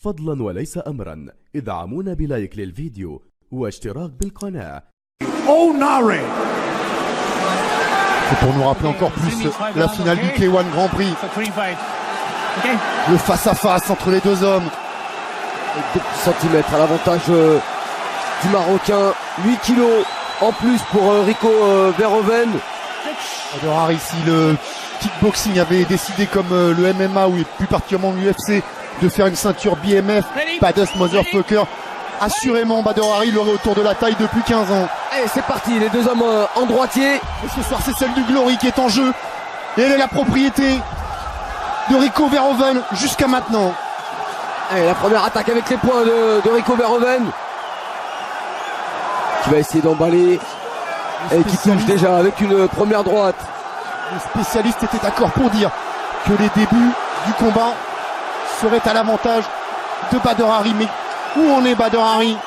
فضلا وليس أمرا ادعمونا بلايك للفيديو واشتراك بالقناة. Oh Nare. C'est pour nous rappeler encore plus la finale du K1 Grand Prix. Le face-à-face entre les deux hommes. 2 cm à l'avantage du Marocain. 8 kilos en plus pour Rico Verhoeven. Badr Hari, si le kickboxing avait décidé comme le MMA ou plus particulièrement l'UFC de faire une ceinture BMF, Baddest Motherfucker, assurément Badr Hari l'aurait autour de la taille depuis 15 ans. Et c'est parti, les deux hommes en droitier. Et ce soir c'est celle du Glory qui est en jeu. Et elle est la propriété de Rico Verhoeven jusqu'à maintenant. Et la première attaque avec les poings de Rico Verhoeven, qui va essayer d'emballer et qui touche déjà avec une première droite. Le spécialiste était d'accord pour dire que les débuts du combat seraient à l'avantage de Badr Hari. Mais où en est Badr Hari?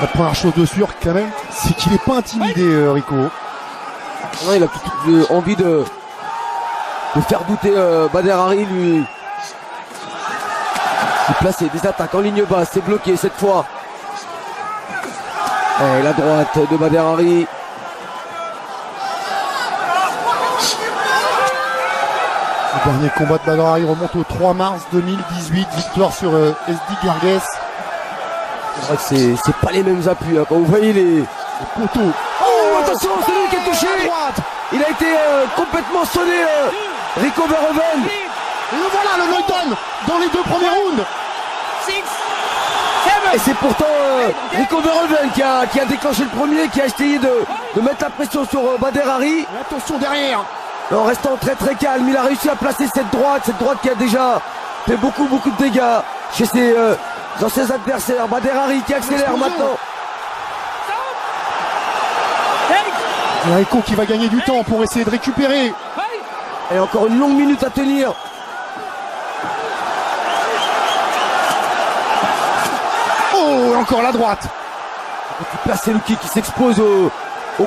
La première chose de sûr quand même, c'est qu'il n'est pas intimidé, Rico. Non, il a toute envie de faire douter Badr Hari, lui. Il place des attaques en ligne basse, c'est bloqué cette fois. Et la droite de Badr Hari. Le dernier combat de Badr Hari remonte au 3 mars 2018, victoire sur SD Garges. C'est vrai que c'est pas les mêmes appuis, hein, quand vous voyez les poteaux. Oh, attention, c'est lui qui est touché. Il a été complètement sonné, Rico Verhoeven. Et le voilà, le knockdown dans les 2 premiers rounds. Et c'est pourtant Rico Verhoeven qui a déclenché le premier, qui a essayé de mettre la pression sur Badr Hari. Et attention derrière. En restant très très calme, il a réussi à placer cette droite qui a déjà fait beaucoup de dégâts chez ses adversaires. Badr Hari qui accélère maintenant. Et Rico qui va gagner du temps pour essayer de récupérer. Et encore une longue minute à tenir. Oh, encore la droite. Placer le kick qui s'expose au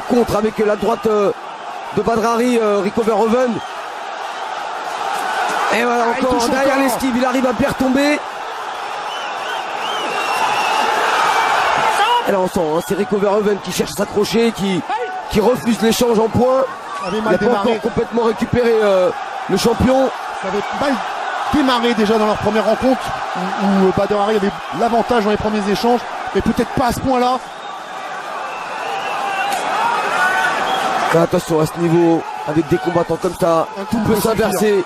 contre avec la droite de Badr Hari, Rico Verhoeven. Et voilà, encore derrière l'esquive, il arrive à bien retomber. Et là on sent, hein, c'est Rico Verhoeven qui cherche à s'accrocher, qui refuse l'échange en points. Il n'a pas encore complètement récupéré le champion. Ça avait mal démarré déjà dans leur première rencontre où Badr Hari avait l'avantage dans les premiers échanges, mais peut-être pas à ce point-là. Attention à ce niveau, avec des combattants comme ça, tout peut s'inverser.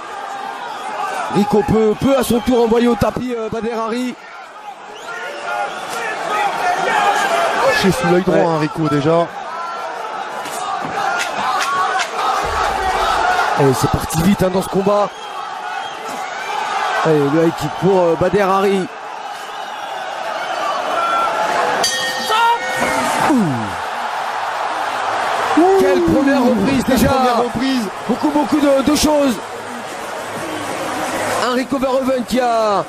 Rico peut à son tour envoyer au tapis Badr Hari. Chez sous l'œil droit, hein, Rico déjà. Et c'est parti vite dans ce combat. Allez, le high kick pour Badr Hari. Quelle première reprise déjà. Beaucoup de choses. Un Rico Verhoeven qui a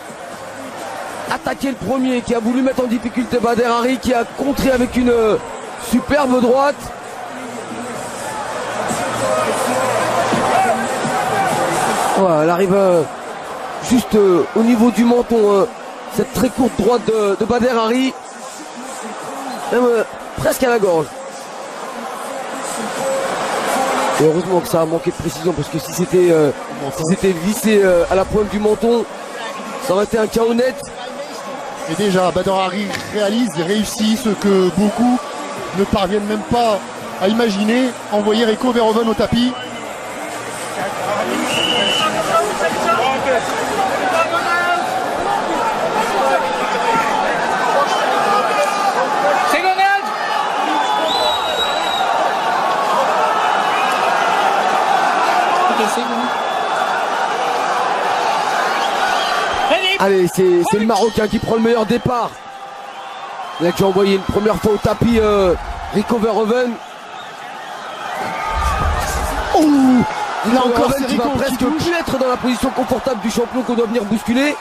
attaqué le premier, qui a voulu mettre en difficulté Badr Hari, qui a contré avec une superbe droite. Voilà, elle arrive juste au niveau du menton, cette très courte droite de Badr Hari, même presque à la gorge. Et heureusement que ça a manqué de précision, parce que si c'était vissé à la pointe du menton, ça aurait été un chaos net. Et déjà Badr Hari réussit ce que beaucoup ne parviennent même pas à imaginer, envoyer Rico Verhoeven au tapis. Allez, c'est le Marocain qui prend le meilleur départ. Il a déjà envoyé une première fois au tapis Rico Verhoeven. Oh, il a encore qui va presque plus être dans la position confortable du champion qu'on doit venir bousculer.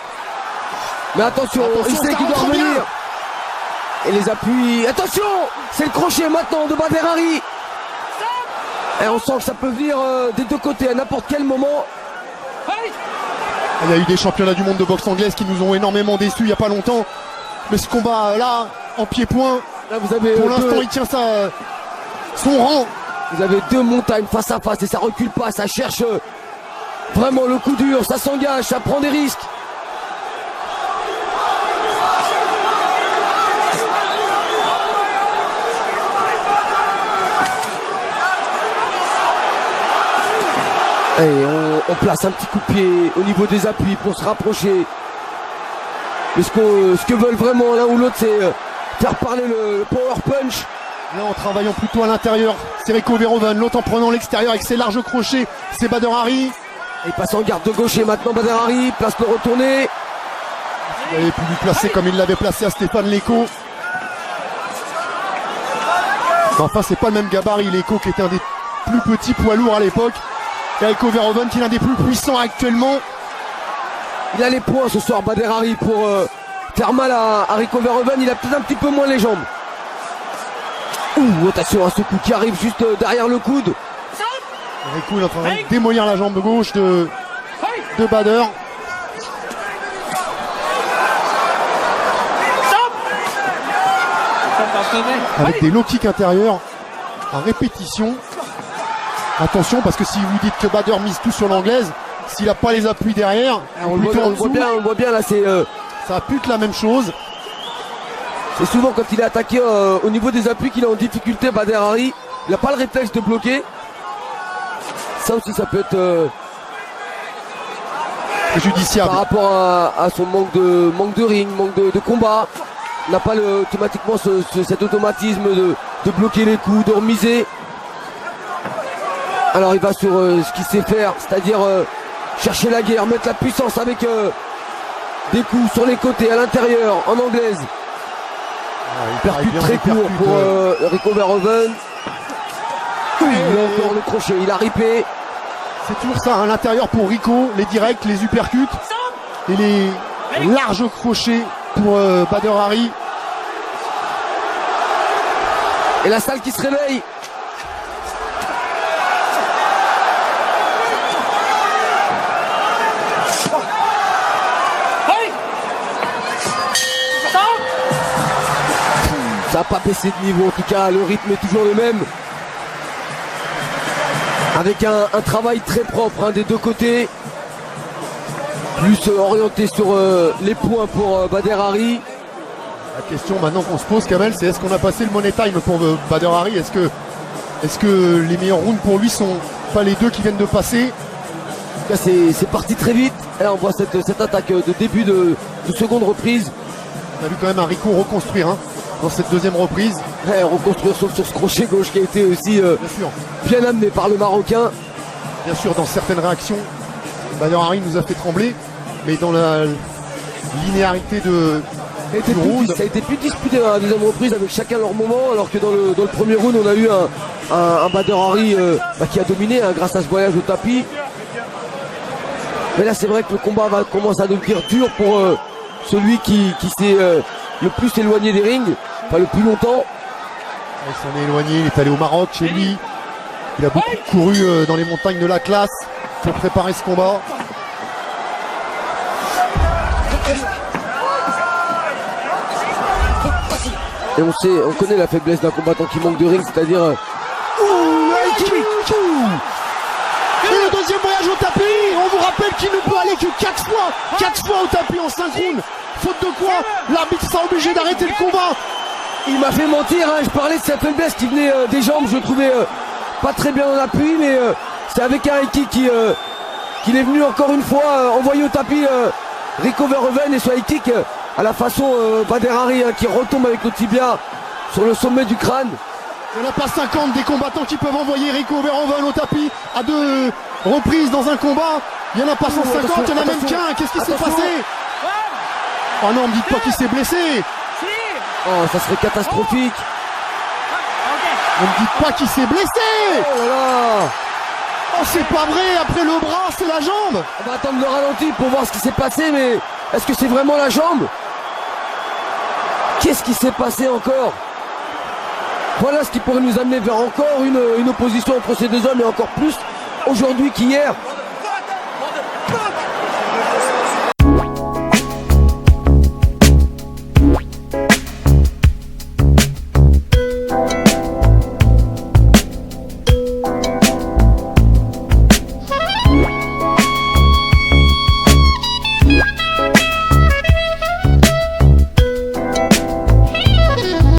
Mais attention, il sait qu'il doit revenir. Et les appuis. Attention, c'est le crochet maintenant de Bader Hari. Et on sent que ça peut venir des deux côtés à n'importe quel moment. Il y a eu des championnats du monde de boxe anglaise qui nous ont énormément déçus il n'y a pas longtemps. Mais ce combat là, en pied-point, là vous avez pour l'instant il tient son rang. Vous avez deux montagnes face à face et ça recule pas, ça cherche vraiment le coup dur, ça s'engage, ça prend des risques. Et on place un petit coup de pied au niveau des appuis pour se rapprocher. Mais ce que veulent vraiment l'un ou l'autre, c'est faire parler le power punch. Là en travaillant plutôt à l'intérieur, c'est Rico Verhoeven, l'autre en prenant l'extérieur avec ses larges crochets, c'est Bader Hari. Il passe en garde de gauche et maintenant Bader Hari place le retourné. Il avait pu lui placer comme il l'avait placé à Stéphane Leko. Mais enfin c'est pas le même gabarit, Leko qui était un des plus petits poids lourds à l'époque. Et Rico Verhoeven qui est l'un des plus puissants actuellement. Il a les points ce soir Bader Hari pour faire mal à Rico Verhoeven, il a peut-être un petit peu moins les jambes. Ouh, attention à ce coup qui arrive juste derrière le coude. Rico il est en train de démolir la jambe gauche de Bader. Avec des low kicks intérieurs à répétition. Attention parce que si vous dites que Bader mise tout sur l'anglaise, s'il n'a pas les appuis derrière, on le voit bien là, c'est ça pute la même chose. C'est souvent quand il est attaqué au niveau des appuis qu'il est en difficulté Bader Hari. Il n'a pas le réflexe de bloquer. Ça aussi ça peut être préjudiciable. Par rapport à son manque de ring, manque de combat. Il n'a pas automatiquement cet automatisme de bloquer les coups, de remiser. Alors il va sur ce qu'il sait faire, c'est-à-dire chercher la guerre, mettre la puissance avec des coups sur les côtés, à l'intérieur, en anglaise. Il percute très court pour Rico Verhoeven. Il a encore le crochet, il a ripé. C'est toujours ça, à l'intérieur pour Rico, les directs, les uppercuts et les larges crochets pour Bader Hari. Et la salle qui se réveille. Ça n'a pas baissé de niveau, en tout cas le rythme est toujours le même. Avec un travail très propre des deux côtés. Plus orienté sur les points pour Bader Hari. La question maintenant qu'on se pose, Kamel, c'est est-ce qu'on a passé le money time pour Bader Hari? Est-ce que les meilleurs rounds pour lui sont pas les deux qui viennent de passer? En tout cas c'est parti très vite. Et là on voit cette attaque de début de seconde reprise. On a vu quand même un Rico reconstruire dans cette deuxième reprise. Ouais, reconstruire sauf sur ce crochet gauche qui a été aussi bien amené par le Marocain. Bien sûr, dans certaines réactions, Bader Hari nous a fait trembler, mais dans la linéarité ça a été plus disputé dans la deuxième reprise avec chacun leur moment, alors que dans le premier round on a eu un Bader Hari qui a dominé grâce à ce voyage au tapis. Mais là c'est vrai que le combat commence à devenir dur pour celui qui s'est le plus éloigné des rings, enfin le plus longtemps. Il s'en est éloigné, il est allé au Maroc chez lui. Il a beaucoup couru dans les montagnes de l'Atlas pour préparer ce combat. Et on connaît la faiblesse d'un combattant qui manque de ring, c'est-à-dire Et le deuxième voyage au tapis. On vous rappelle qu'il ne peut aller que 4 fois au tapis en 5 rounds. Faute de quoi l'arbitre sera obligé d'arrêter le combat. Il m'a fait mentir, je parlais de sa faiblesse qui venait des jambes, je le trouvais pas très bien en appui, mais c'est avec un high kick qu'il est venu encore une fois envoyer au tapis Rico Verhoeven, et ce high kick à la façon Bader Hari qui retombe avec le tibia sur le sommet du crâne. Il n'y en a pas 50 des combattants qui peuvent envoyer Rico Verhoeven au tapis à 2 reprises dans un combat. Il n'y en a pas 150, il n'y en a même qu'un. Qu'est-ce qui s'est passé? Oh non, me dites pas qu'il s'est blessé. Oh, ça serait catastrophique. Ne me dites pas qu'il s'est blessé. Oh là là. Oh, c'est pas vrai, après le bras, c'est la jambe. On va attendre le ralenti pour voir ce qui s'est passé, mais Est-ce que c'est vraiment la jambe? Qu'est-ce qui s'est passé encore? Voilà ce qui pourrait nous amener vers encore une opposition entre ces deux hommes, et encore plus aujourd'hui qu'hier.